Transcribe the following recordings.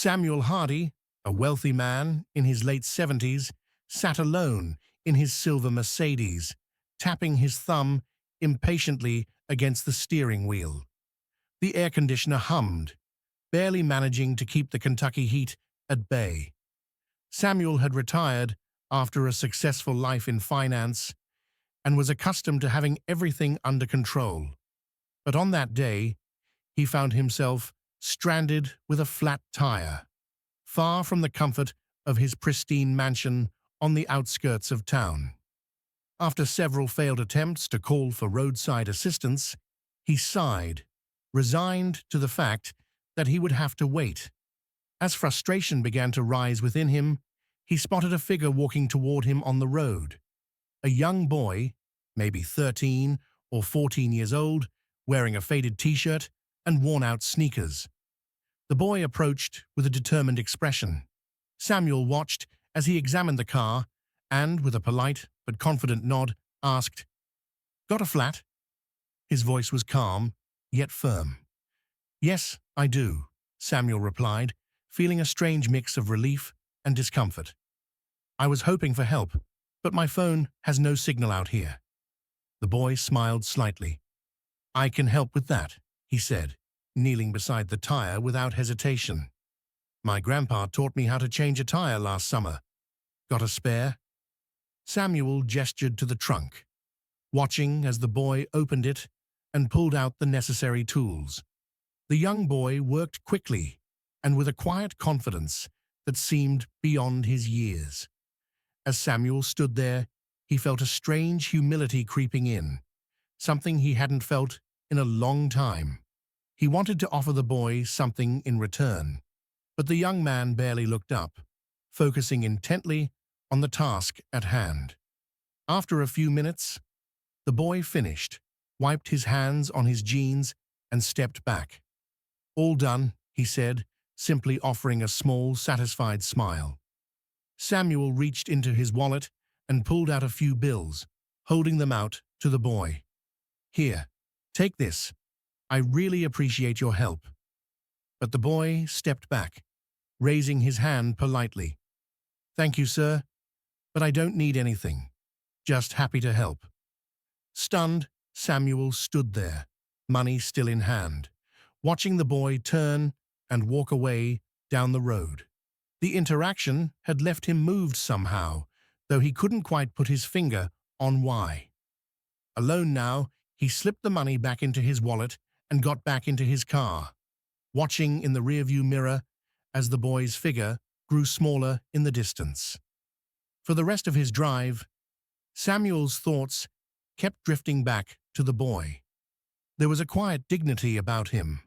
Samuel Hardy, a wealthy man in his late 70s, sat alone in his silver Mercedes, tapping his thumb impatiently against the steering wheel. The air conditioner hummed, barely managing to keep the Kentucky heat at bay. Samuel had retired after a successful life in finance and was accustomed to having everything under control. But on that day, he found himself stranded with a flat tire, far from the comfort of his pristine mansion on the outskirts of town. After several failed attempts to call for roadside assistance, he sighed, resigned to the fact that he would have to wait. As frustration began to rise within him, he spotted a figure walking toward him on the road. A young boy, maybe 13 or 14 years old, wearing a faded t-shirt and worn-out sneakers. The boy approached with a determined expression. Samuel watched as he examined the car and, with a polite but confident nod, asked, "Got a flat?" His voice was calm, yet firm. "Yes, I do," Samuel replied, feeling a strange mix of relief and discomfort. "I was hoping for help, but my phone has no signal out here." The boy smiled slightly. "I can help with that," he said, kneeling beside the tire without hesitation. "My grandpa taught me how to change a tire last summer. Got a spare?" Samuel gestured to the trunk, watching as the boy opened it and pulled out the necessary tools. The young boy worked quickly and with a quiet confidence that seemed beyond his years. As Samuel stood there, he felt a strange humility creeping in, something he hadn't felt in a long time. He wanted to offer the boy something in return, but the young man barely looked up, focusing intently on the task at hand. After a few minutes, the boy finished, wiped his hands on his jeans, and stepped back. "All done," he said, simply offering a small, satisfied smile. Samuel reached into his wallet and pulled out a few bills, holding them out to the boy. "Here, take this. I really appreciate your help." But the boy stepped back, raising his hand politely. "Thank you, sir, but I don't need anything. Just happy to help." Stunned, Samuel stood there, money still in hand, watching the boy turn and walk away down the road. The interaction had left him moved somehow, though he couldn't quite put his finger on why. Alone now, he slipped the money back into his wallet and got back into his car, watching in the rearview mirror as the boy's figure grew smaller in the distance. For the rest of his drive, Samuel's thoughts kept drifting back to the boy. There was a quiet dignity about him,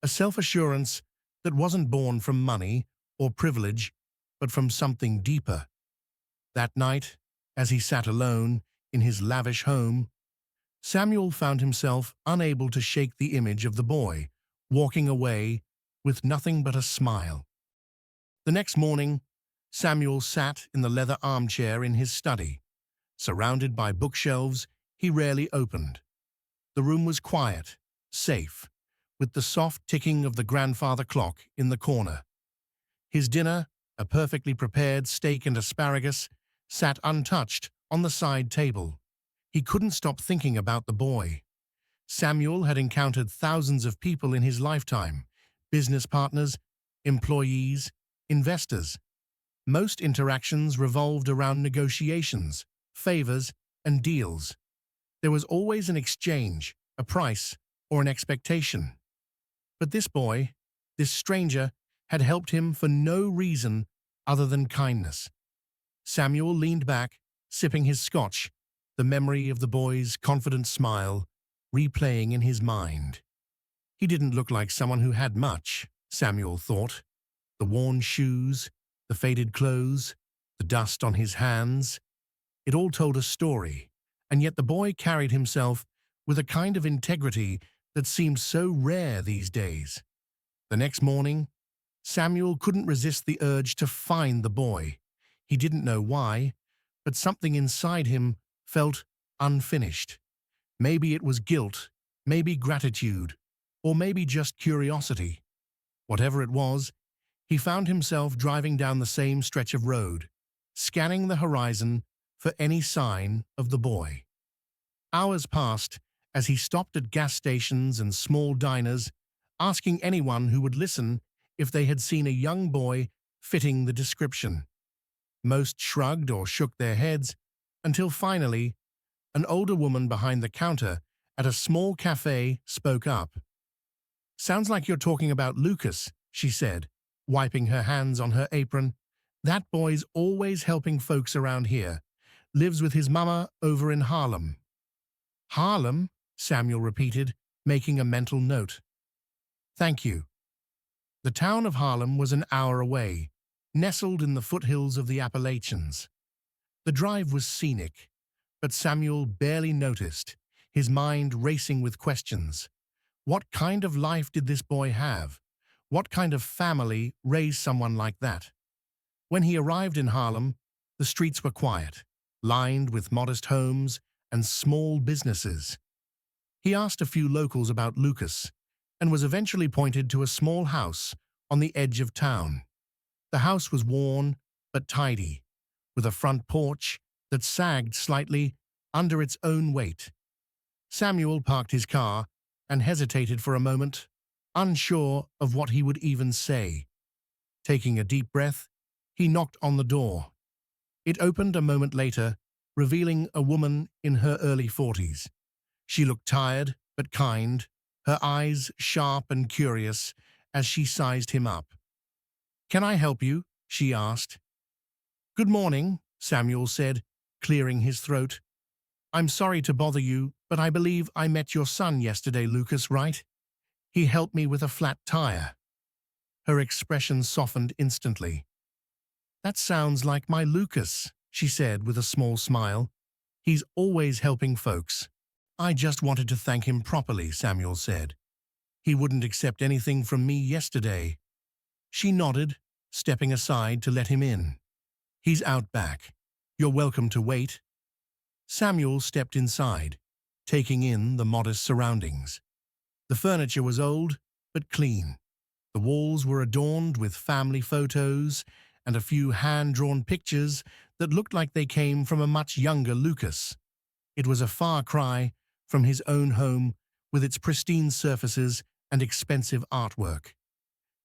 a self-assurance that wasn't born from money or privilege, but from something deeper. That night, as he sat alone in his lavish home, Samuel found himself unable to shake the image of the boy, walking away with nothing but a smile. The next morning, Samuel sat in the leather armchair in his study, surrounded by bookshelves he rarely opened. The room was quiet, safe, with the soft ticking of the grandfather clock in the corner. His dinner, a perfectly prepared steak and asparagus, sat untouched on the side table. He couldn't stop thinking about the boy. Samuel had encountered thousands of people in his lifetime, business partners, employees, investors. Most interactions revolved around negotiations, favors, and deals. There was always an exchange, a price, or an expectation. But this boy, this stranger, had helped him for no reason other than kindness. Samuel leaned back, sipping his scotch, the memory of the boy's confident smile replaying in his mind. He didn't look like someone who had much, Samuel thought. The worn shoes, the faded clothes, the dust on his hands. It all told a story, and yet the boy carried himself with a kind of integrity that seemed so rare these days. The next morning, Samuel couldn't resist the urge to find the boy. He didn't know why, but something inside him felt unfinished. Maybe it was guilt, maybe gratitude, or maybe just curiosity. Whatever it was, He found himself driving down the same stretch of road, scanning the horizon for any sign of the boy. Hours passed as he stopped at gas stations and small diners, asking anyone who would listen if they had seen a young boy fitting the description. Most shrugged or shook their heads, until finally, an older woman behind the counter at a small cafe spoke up. "Sounds like you're talking about Lucas," she said, wiping her hands on her apron. "That boy's always helping folks around here. Lives with his mama over in Harlem." "Harlem?" Samuel repeated, making a mental note. "Thank you." The town of Harlem was an hour away, nestled in the foothills of the Appalachians. The drive was scenic, but Samuel barely noticed, his mind racing with questions. What kind of life did this boy have? What kind of family raised someone like that? When he arrived in Harlem, the streets were quiet, lined with modest homes and small businesses. He asked a few locals about Lucas and was eventually pointed to a small house on the edge of town. The house was worn but tidy, with a front porch that sagged slightly under its own weight. Samuel parked his car and hesitated for a moment, unsure of what he would even say. Taking a deep breath, he knocked on the door. It opened a moment later, revealing a woman in her early 40s. She looked tired but kind, her eyes sharp and curious as she sized him up. "Can I help you?" she asked. "Good morning," Samuel said, clearing his throat. "I'm sorry to bother you, but I believe I met your son yesterday, Lucas, right? He helped me with a flat tire." Her expression softened instantly. "That sounds like my Lucas," she said with a small smile. "He's always helping folks." "I just wanted to thank him properly," Samuel said. "He wouldn't accept anything from me yesterday." She nodded, stepping aside to let him in. "He's out back. You're welcome to wait." Samuel stepped inside, taking in the modest surroundings. The furniture was old, but clean. The walls were adorned with family photos and a few hand-drawn pictures that looked like they came from a much younger Lucas. It was a far cry from his own home with its pristine surfaces and expensive artwork.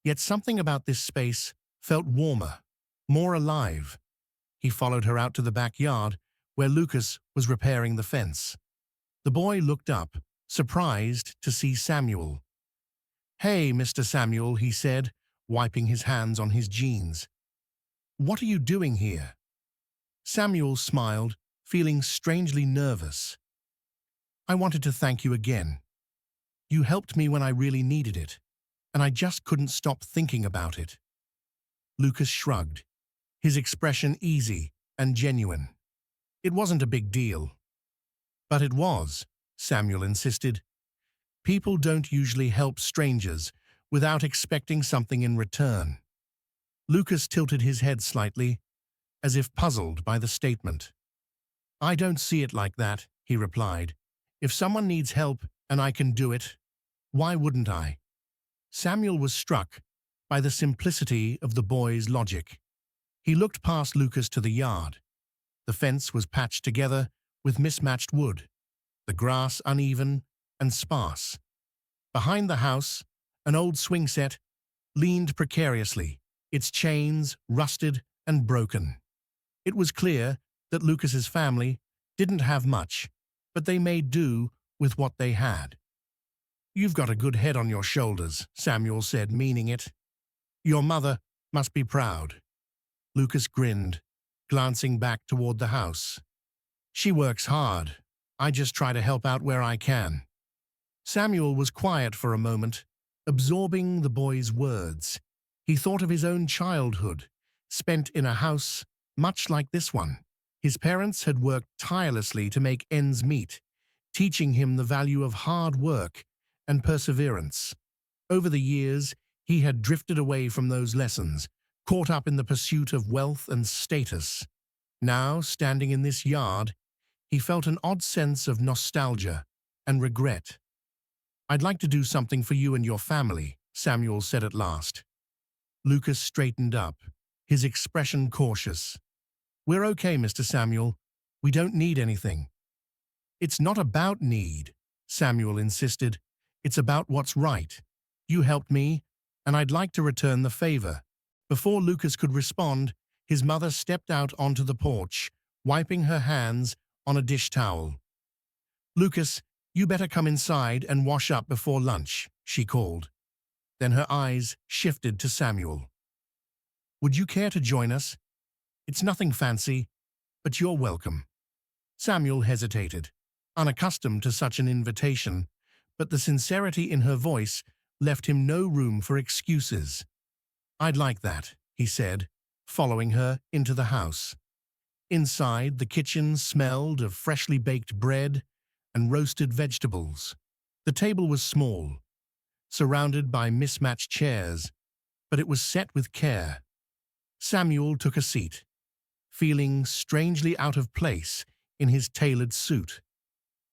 Yet something about this space felt warmer, more alive. He followed her out to the backyard, where Lucas was repairing the fence. The boy looked up, surprised to see Samuel. "Hey, Mr. Samuel," he said, wiping his hands on his jeans. "What are you doing here?" Samuel smiled, feeling strangely nervous. "I wanted to thank you again. You helped me when I really needed it, and I just couldn't stop thinking about it." Lucas shrugged, his expression easy and genuine. "It wasn't a big deal." "But it was," Samuel insisted. "People don't usually help strangers without expecting something in return." Lucas tilted his head slightly, as if puzzled by the statement. "I don't see it like that," he replied. "If someone needs help and I can do it, why wouldn't I?" Samuel was struck by the simplicity of the boy's logic. He looked past Lucas to the yard. The fence was patched together with mismatched wood, the grass uneven and sparse. Behind the house, an old swing set leaned precariously, its chains rusted and broken. It was clear that Lucas's family didn't have much, but they made do with what they had. "You've got a good head on your shoulders," Samuel said, meaning it. "Your mother must be proud." Lucas grinned, glancing back toward the house. "She works hard. I just try to help out where I can." Samuel was quiet for a moment, absorbing the boy's words. He thought of his own childhood, spent in a house much like this one. His parents had worked tirelessly to make ends meet, teaching him the value of hard work and perseverance. Over the years, he had drifted away from those lessons, caught up in the pursuit of wealth and status. Now, standing in this yard, he felt an odd sense of nostalgia and regret. "I'd like to do something for you and your family," Samuel said at last. Lucas straightened up, his expression cautious. "We're okay, Mr. Samuel. We don't need anything." "It's not about need," Samuel insisted. "It's about what's right. You helped me, and I'd like to return the favor." Before Lucas could respond, his mother stepped out onto the porch, wiping her hands on a dish towel. "Lucas, you better come inside and wash up before lunch," she called. Then her eyes shifted to Samuel. "Would you care to join us? It's nothing fancy, but you're welcome." Samuel hesitated, unaccustomed to such an invitation, but the sincerity in her voice left him no room for excuses. "I'd like that," he said, following her into the house. Inside, the kitchen smelled of freshly baked bread and roasted vegetables. The table was small, surrounded by mismatched chairs, but it was set with care. Samuel took a seat, feeling strangely out of place in his tailored suit.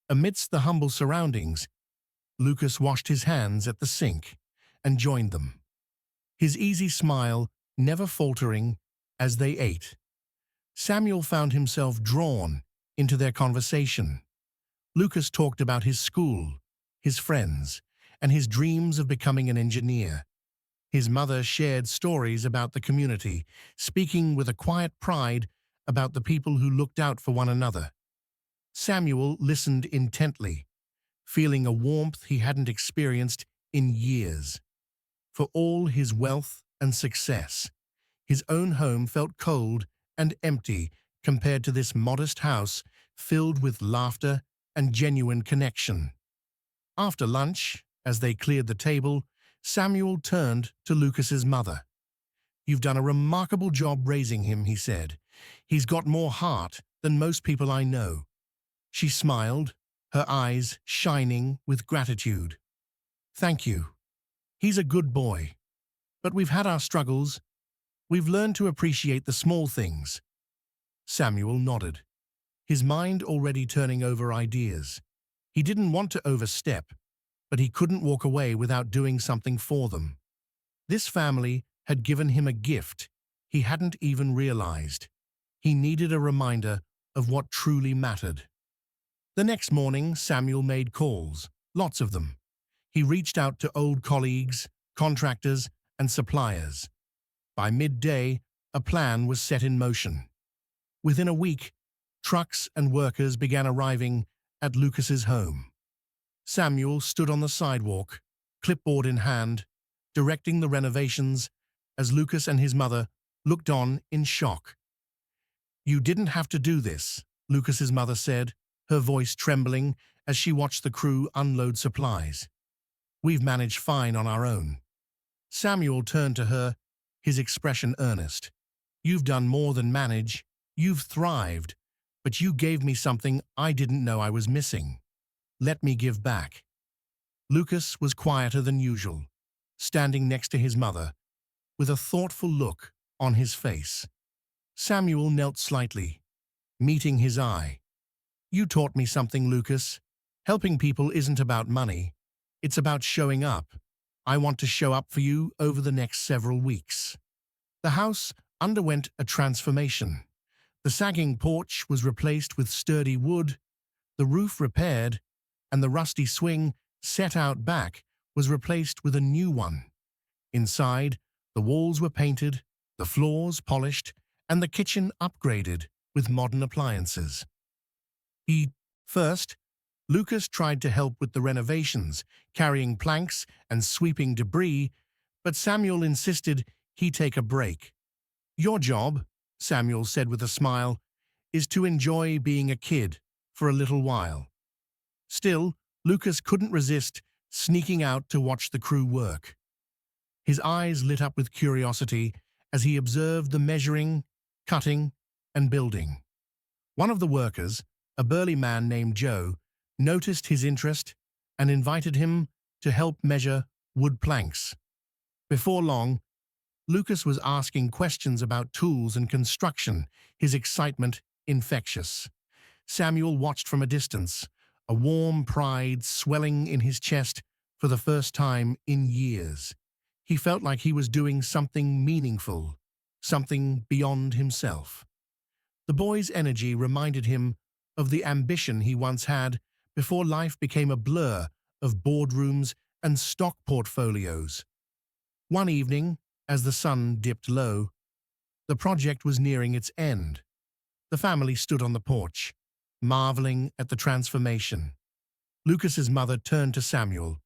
Amidst the humble surroundings, Lucas washed his hands at the sink and joined them, his easy smile never faltering as they ate. Samuel found himself drawn into their conversation. Lucas talked about his school, his friends, and his dreams of becoming an engineer. His mother shared stories about the community, speaking with a quiet pride about the people who looked out for one another. Samuel listened intently, feeling a warmth he hadn't experienced in years. For all his wealth and success, his own home felt cold and empty compared to this modest house filled with laughter and genuine connection. After lunch, as they cleared the table, Samuel turned to Lucas's mother. "You've done a remarkable job raising him," he said. "He's got more heart than most people I know." She smiled, her eyes shining with gratitude. "Thank you. He's a good boy. But we've had our struggles. We've learned to appreciate the small things." Samuel nodded, his mind already turning over ideas. He didn't want to overstep, but he couldn't walk away without doing something for them. This family had given him a gift he hadn't even realized. He needed a reminder of what truly mattered. The next morning, Samuel made calls, lots of them. He reached out to old colleagues, contractors, and suppliers. By midday, a plan was set in motion. Within a week, trucks and workers began arriving at Lucas's home. Samuel stood on the sidewalk, clipboard in hand, directing the renovations as Lucas and his mother looked on in shock. "You didn't have to do this," Lucas's mother said, her voice trembling as she watched the crew unload supplies. "We've managed fine on our own." Samuel turned to her, his expression earnest. "You've done more than manage. You've thrived, but you gave me something I didn't know I was missing. Let me give back." Lucas was quieter than usual, standing next to his mother, with a thoughtful look on his face. Samuel knelt slightly, meeting his eye. "You taught me something, Lucas. Helping people isn't about money. It's about showing up. I want to show up for you over the next several weeks." The house underwent a transformation. The sagging porch was replaced with sturdy wood, the roof repaired, and the rusty swing set out back was replaced with a new one. Inside, the walls were painted, the floors polished, and the kitchen upgraded with modern appliances. First, Lucas tried to help with the renovations, carrying planks and sweeping debris, but Samuel insisted he take a break. "Your job," Samuel said with a smile, "is to enjoy being a kid for a little while." Still, Lucas couldn't resist sneaking out to watch the crew work. His eyes lit up with curiosity as he observed the measuring, cutting, and building. One of the workers, a burly man named Joe, noticed his interest and invited him to help measure wood planks. Before long, Lucas was asking questions about tools and construction, his excitement infectious. Samuel watched from a distance, a warm pride swelling in his chest for the first time in years. He felt like he was doing something meaningful, something beyond himself. The boy's energy reminded him of the ambition he once had before life became a blur of boardrooms and stock portfolios. One evening, as the sun dipped low, the project was nearing its end. The family stood on the porch, marveling at the transformation. Lucas's mother turned to Samuel,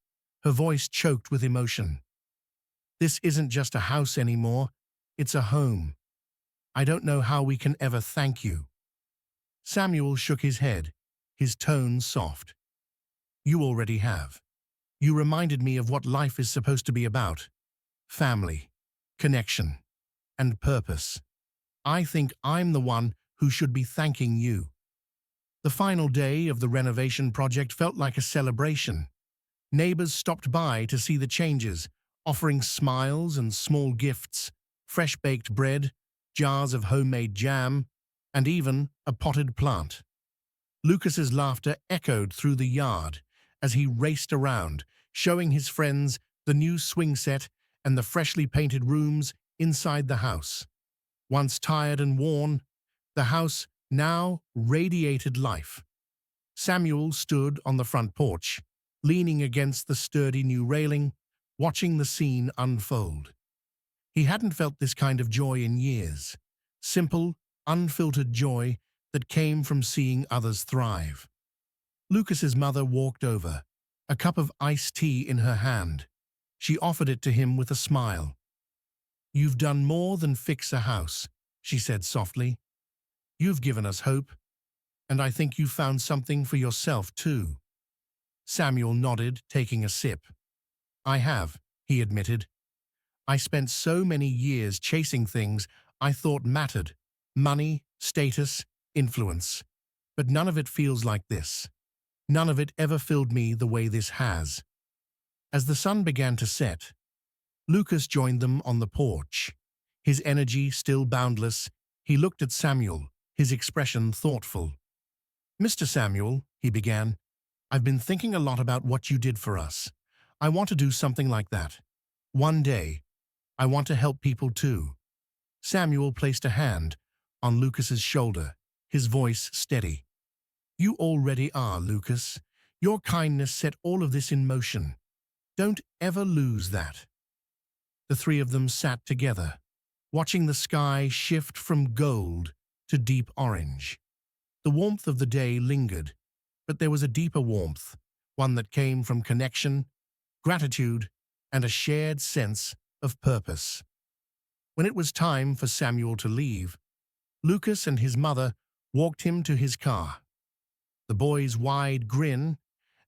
her voice choked with emotion. "This isn't just a house anymore, it's a home. I don't know how we can ever thank you." Samuel shook his head, his tone soft. "You already have. You reminded me of what life is supposed to be about. Family, connection, and purpose. I think I'm the one who should be thanking you." The final day of the renovation project felt like a celebration. Neighbors stopped by to see the changes, offering smiles and small gifts, fresh-baked bread, jars of homemade jam, and even a potted plant. Lucas's laughter echoed through the yard as he raced around, showing his friends the new swing set and the freshly painted rooms inside the house. Once tired and worn, the house now radiated life. Samuel stood on the front porch, leaning against the sturdy new railing, watching the scene unfold. He hadn't felt this kind of joy in years. Simple, unfiltered joy that came from seeing others thrive. Lucas's mother walked over, a cup of iced tea in her hand. She offered it to him with a smile. "You've done more than fix a house," she said softly. "You've given us hope, and I think you found something for yourself too." Samuel nodded, taking a sip. "I have," he admitted. "I spent so many years chasing things I thought mattered. Money, status, influence. But none of it feels like this. None of it ever filled me the way this has." As the sun began to set, Lucas joined them on the porch. His energy still boundless, he looked at Samuel, his expression thoughtful. "Mr. Samuel," he began, "I've been thinking a lot about what you did for us. I want to do something like that. One day, I want to help people too." Samuel placed a hand on Lucas's shoulder, his voice steady. "You already are, Lucas. Your kindness set all of this in motion. Don't ever lose that." The three of them sat together, watching the sky shift from gold to deep orange. The warmth of the day lingered, but there was a deeper warmth, one that came from connection, gratitude, and a shared sense of purpose. When it was time for Samuel to leave, Lucas and his mother walked him to his car. The boy's wide grin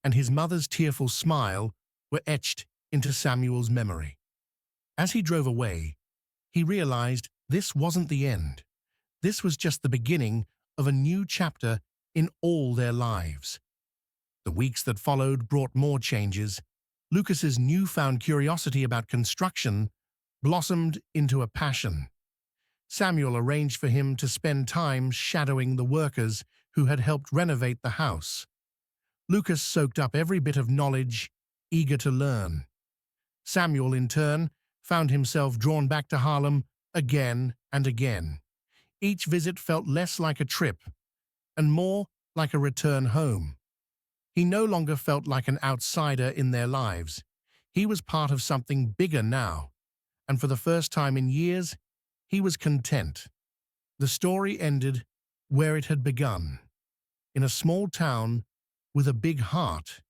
and his mother's tearful smile were etched into Samuel's memory. As he drove away, he realized this wasn't the end. This was just the beginning of a new chapter in all their lives. The weeks that followed brought more changes. Lucas's newfound curiosity about construction blossomed into a passion. Samuel arranged for him to spend time shadowing the workers who had helped renovate the house. Lucas soaked up every bit of knowledge, eager to learn. Samuel, in turn, found himself drawn back to Harlem again and again. Each visit felt less like a trip and more like a return home. He no longer felt like an outsider in their lives. He was part of something bigger now, and for the first time in years, he was content. The story ended where it had begun, in a small town with a big heart,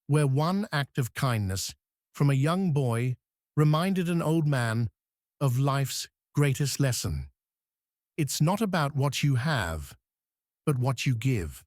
where one act of kindness from a young boy reminded an old man of life's greatest lesson. It's not about what you have, but what you give.